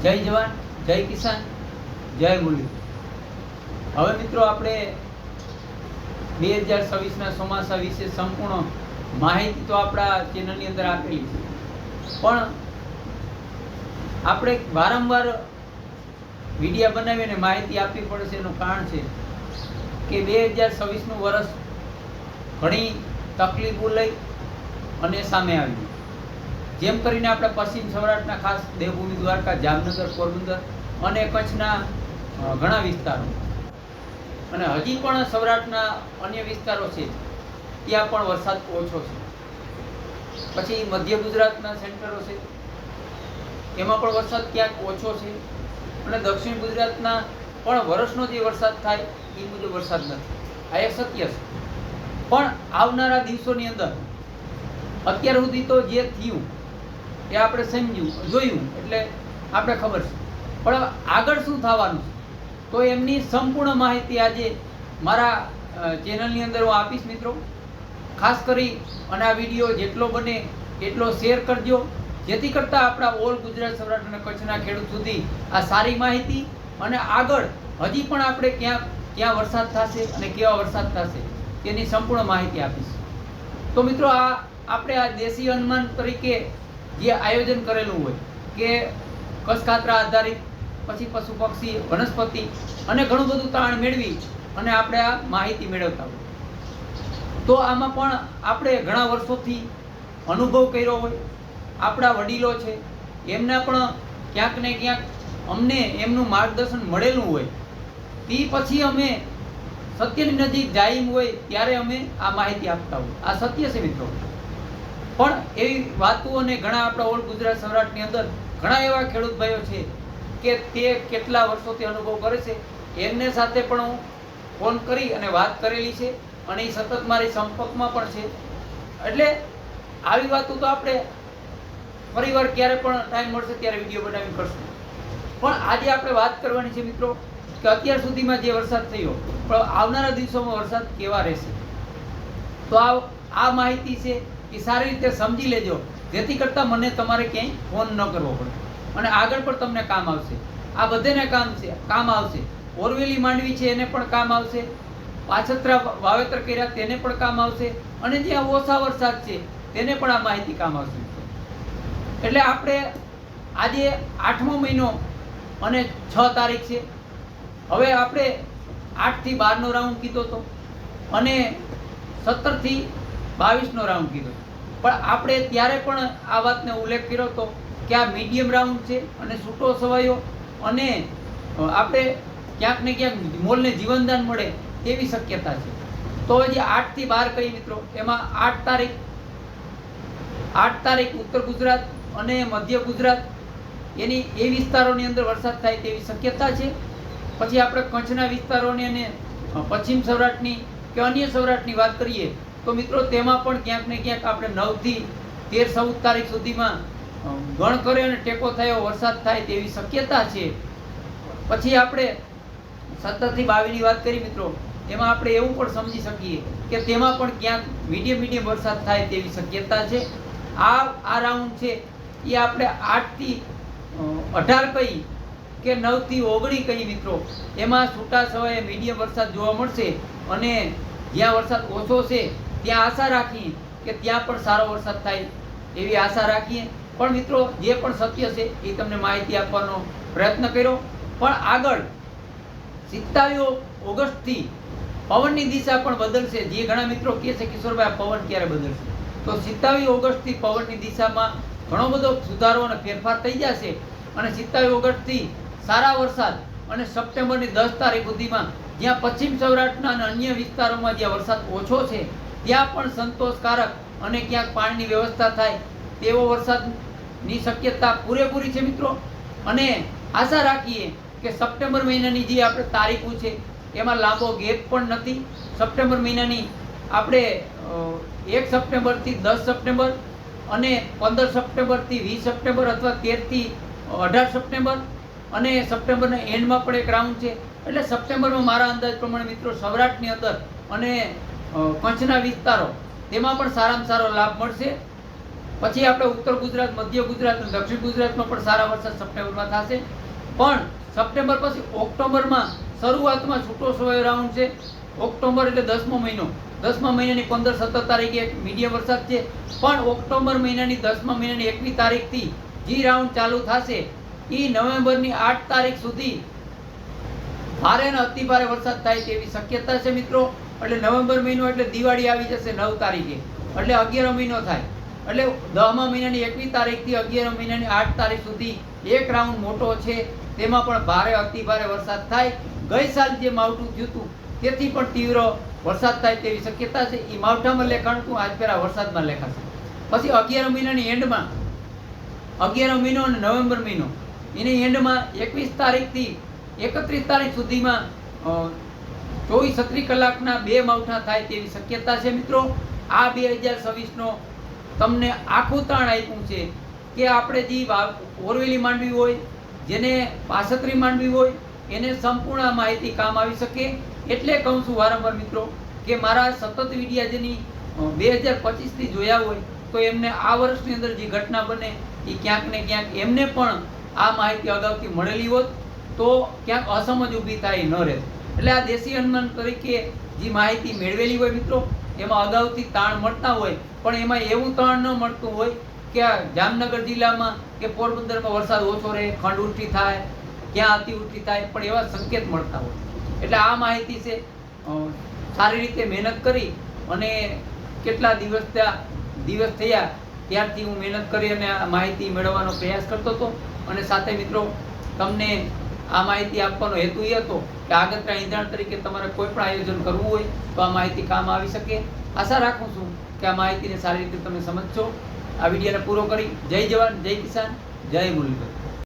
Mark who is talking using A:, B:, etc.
A: જય જવાન, જય કિસાન, જય મૂલ્ય. હવે મિત્રો આપણે 2026ના ચોમાસા વિશે સંપૂર્ણ માહિતી તો આપણા ચેનલની અંદર આપેલી છે, પણ આપણે વારંવાર વિડીયો બનાવીને માહિતી આપવી પડે છે. એનું કારણ છે કે 2026નું વર્ષ ઘણી તકલીફો લઈ અને સામે આવ્યું. જેમ કરીને આપણે પશ્ચિમ સૌરાષ્ટ્રના ખાસ દેવભૂમિ દ્વારકા, જામનગર, પોરબંદર અને કચ્છના ઘણા વિસ્તારો અને હજી પણ સૌરાષ્ટ્રના અન્ય વિસ્તારો છે ત્યાં પણ વરસાદ ઓછો છે. પછી મધ્ય ગુજરાતના સેન્ટરો છે એમાં પણ વરસાદ ક્યાંક ઓછો છે અને દક્ષિણ ગુજરાતના પણ વર્ષનો જે વરસાદ થાય એ મુજબ વરસાદ નથી. આ એક સત્ય છે. પણ આવનારા દિવસોની અંદર અત્યાર સુધી તો જે થયું એ આપણે સમજ્યું, જોયું એટલે આપણે ખબર છે, પણ આગળ શું થવાનું છે તો એમની સંપૂર્ણ માહિતી આજે મારા ચેનલની અંદર હું આપીશ. મિત્રો ખાસ કરી અને આ વિડીયો જેટલો બને એટલો શેર કરજો, જેથી કરતાં આપણા ઓલ ગુજરાત, સૌરાષ્ટ્ર અને કચ્છના ખેડૂત સુધી આ સારી માહિતી અને આગળ હજી પણ આપણે ક્યાં વરસાદ થશે અને કેવા વરસાદ થશે તેની સંપૂર્ણ માહિતી આપીશ. તો મિત્રો આપણે આ દેશી અનુમાન તરીકે જે આયોજન કરેલું હોય કે કસકાતરા આધારિત, પછી પશુ પક્ષી, વનસ્પતિ અને ઘણું બધું તાણ મેળવી અને આપણે આ માહિતી મેળવતા હોય, તો આમાં પણ આપણે ઘણા વર્ષોથી અનુભવ કર્યો હોય, આપણા વડીલો છે એમના પણ ક્યાંક ને ક્યાંક અમને એમનું માર્ગદર્શન મળેલું હોય, તે પછી અમે સત્યની નજીક જાય હોય ત્યારે અમે આ માહિતી આપતા હોય. આ સત્ય છે મિત્રો. પણ એવી વાતો અને ઘણા આપણા ઓલ ગુજરાત, સૌરાષ્ટ્રની અંદર ઘણા એવા ખેડૂત ભાઈઓ છે કે તે કેટલા વર્ષોથી અનુભવ કરે છે, એમને સાથે પણ હું ફોન કરી અને વાત કરેલી છે અને એ સતત મારી સંપર્કમાં પણ છે. એટલે આવી વાતો તો આપણે ફરીવાર ક્યારે પણ ટાઈમ મળશે ત્યારે વિડીયો બનાવીને કરશું. પણ આજે આપણે વાત કરવાની છે મિત્રો કે અત્યાર સુધીમાં જે વરસાદ થયો પણ આવનારા દિવસોમાં વરસાદ કેવા રહેશે. તો આ માહિતી છે એ સારી રીતે સમજી લેજો, જેથી કરતાં મને તમારે ક્યાંય ફોન ન કરવો પડે અને આગળ પણ તમને કામ આવશે. આ બધાને કામ આવશે. ઓરવેલી માંડવી છે એને પણ કામ આવશે, પાછતરા વાવેતર કર્યા તેને પણ કામ આવશે અને જ્યાં ઓછા વરસાદ છે તેને પણ આ માહિતી કામ આવશે. એટલે આપણે આજે 8મો મહિનો અને 6 તારીખ છે. હવે આપણે 8 થી 12નો રાઉન્ડ કીધો હતો અને 17 થી 22નો રાઉન્ડ કીધો, પણ આપણે ત્યારે પણ આ વાતને ઉલ્લેખ કર્યો હતો કે આ મીડિયમ રાઉન્ડ છે અને છૂટો છવાયો અને આપણે ક્યાંક ને ક્યાંક મોલને જીવનદાન મળે તેવી શક્યતા છે. તો હજી 8 થી 12 કઈ મિત્રો, એમાં 8 તારીખ ઉત્તર ગુજરાત અને મધ્ય ગુજરાત એની એ વિસ્તારોની અંદર વરસાદ થાય તેવી શક્યતા છે. પછી આપણે કચ્છના વિસ્તારોની અને પશ્ચિમ સૌરાષ્ટ્રની કે અન્ય સૌરાષ્ટ્રની વાત કરીએ તો મિત્રો તેમાં પણ ક્યાંક ને ક્યાંક આપણે 9 થી 13, 14 તારીખ સુધીમાં ગણ કરે અને ટેકો થયો વરસાદ થાય તેવી શક્યતા છે. પછી આપણે 17 થી 22ની વાત કરી મિત્રો, એમાં આપણે એવું પણ સમજી શકીએ કે તેમાં પણ ક્યાંક મીડિયમ વરસાદ થાય તેવી શક્યતા છે. આ રાઉન્ડ છે એ આપણે 8 થી 18 કઈ કે 9 થી 19 કઈ મિત્રો, એમાં છૂટા છવાયે મીડિયમ વરસાદ જોવા મળશે અને જ્યાં વરસાદ ઓછો છે ત્યાં આશા રાખીએ કે ત્યાં પણ સારો વરસાદ થાય એવી આશા રાખીએ. પણ મિત્રો જે પણ સત્ય છે એ તમને માહિતી આપવાનો પ્રયત્ન કર્યો. પણ આગળ 27 ઓગસ્ટથી પવનની દિશા પણ બદલશે. જે ઘણા મિત્રો કહે છે કિશોરભાઈ આ પવન ક્યારે બદલશે, તો 27 ઓગસ્ટથી પવનની દિશામાં ઘણો બધો સુધારો અને ફેરફાર થઈ જશે અને 27 ઓગસ્ટથી સારા વરસાદ અને સપ્ટેમ્બરની 10 તારીખ સુધીમાં જ્યાં પશ્ચિમ સૌરાષ્ટ્રના અને અન્ય વિસ્તારોમાં જ્યાં વરસાદ ઓછો છે ત્યાં પણ સંતોષકારક અને ક્યાંક પાણીની વ્યવસ્થા થાય તેવો વરસાદની શક્યતા પૂરેપૂરી છે મિત્રો. અને આશા રાખીએ કે સપ્ટેમ્બર મહિનાની જે આપણે તારીખો છે એમાં લાંબો ગેપ પણ નથી. સપ્ટેમ્બર મહિનાની આપણે 1 સપ્ટેમ્બરથી 10 સપ્ટેમ્બર અને 15 સપ્ટેમ્બરથી 20 સપ્ટેમ્બર અથવા 13 થી 18 સપ્ટેમ્બર અને સપ્ટેમ્બરના એન્ડમાં પણ એક રાઉન્ડ છે. એટલે સપ્ટેમ્બરમાં મારા અંદાજ પ્રમાણે મિત્રો સૌરાષ્ટ્રની અંદર અને કચ્છના વિસ્તારો તેમાં પણ સારામાં સારો લાભ મળશે. પછી આપણે ઉત્તર ગુજરાત, મધ્ય ગુજરાત અને દક્ષિણ ગુજરાતમાં પણ સારા વરસાદ સપ્ટેમ્બરમાં થશે. પણ સપ્ટેમ્બર પછી ઓક્ટોબરમાં શરૂઆતમાં છૂટો છવાયો રાઉન્ડ છે. ઓક્ટોબર એટલે 10મો મહિનો, 10મા મહિનાની 15-17 તારીખે એક મીડિયમ વરસાદ છે. પણ ઓક્ટોબર મહિનાની 10મા મહિનાની 21 તારીખથી જે રાઉન્ડ ચાલુ થશે એ નવેમ્બરની 8 તારીખ સુધી ભારે અને અતિ ભારે વરસાદ થાય તેવી શક્યતા છે મિત્રો. એટલે નવેમ્બર મહિનો એટલે દિવાળી આવી જશે 9 તારીખે, એટલે 11મો મહિનો થાય. એટલે 10મા મહિનાની 21 તારીખથી 11મા મહિનાની 8 તારીખ સુધી એક રાઉન્ડ મોટો છે, તેમાં પણ ભારે અતિ ભારે વરસાદ થાય. ગઈ સાલ જે માવઠું થયું હતું તેથી પણ તીવ્ર વરસાદ થાય તેવી શક્યતા છે. એ માવઠામાં લેખાણતું આજ પહેલા વરસાદમાં લેખાશે. પછી 11મા મહિનાની એન્ડમાં, 11મો મહિનો અને નવેમ્બર મહિનો એની એન્ડમાં 21 તારીખથી 31 તારીખ સુધીમાં 24-36 કલાકના 2 માવઠા થાય તેવી શક્યતા છે મિત્રો. આ 2026નો તમને આખું તાણ આપ્યું છે કે આપણે જે ઓરવેલી માંડવી હોય, જેને પાસત્રી માંડવી હોય, એને સંપૂર્ણ માહિતી કામ આવી શકે. એટલે કહું છું વારંવાર મિત્રો કે મારા સતત વિડીયા જેની 2025થી જોયા હોય તો એમને આ વર્ષની અંદર જે ઘટના બને એ ક્યાંક ને ક્યાંક એમને પણ આ માહિતી અગાઉથી મળેલી હોત તો ક્યાંક અસમજ ઊભી થાય ન રહે. એટલે આ દેશી અનુમાન તરીકે જે માહિતી મેળવેલી હોય મિત્રો એમાં અગાઉથી તાણ મળતા હોય, પણ એમાં એવું તાણ ન મળતું હોય કે જામનગર જિલ્લામાં કે પોરબંદરમાં વરસાદ ઓછો રહે, ખંડવૃષ્ટિ થાય, ક્યાં અતિવૃષ્ટિ થાય, પણ એવા સંકેત મળતા હોય. એટલે આ માહિતી છે સારી રીતે મહેનત કરી અને કેટલા દિવસ થયા ત્યારથી હું મહેનત કરી અને આ માહિતી મેળવવાનો પ્રયાસ કરતો હતો. અને સાથે મિત્રો તમને આ માહિતી આપવાનો હેતુ એ હતો કે આગતરા ઈંધણ તરીકે તમારે કોઈ પણ આયોજન કરવું હોય તો આ માહિતી કામ આવી શકે. આશા રાખું છું કે આ માહિતીને સારી રીતે તમે સમજશો. આ વિડીયોને પૂરો કરી જય જવાન, જય કિસાન, જય મુરલીધર.